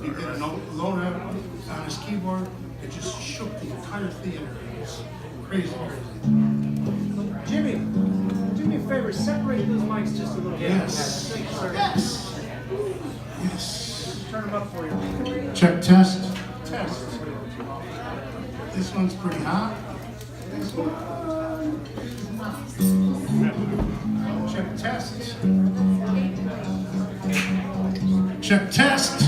He did a load on his keyboard. It just shook the entire theater. It was crazy, crazy. Jimmy, do me a favor, separate those mics just a little bit. Yes. Thank you, sir. Yes. Yes. Turn them up for you. Check test. Test. This one's pretty hot. This one is not. Check test. Check test.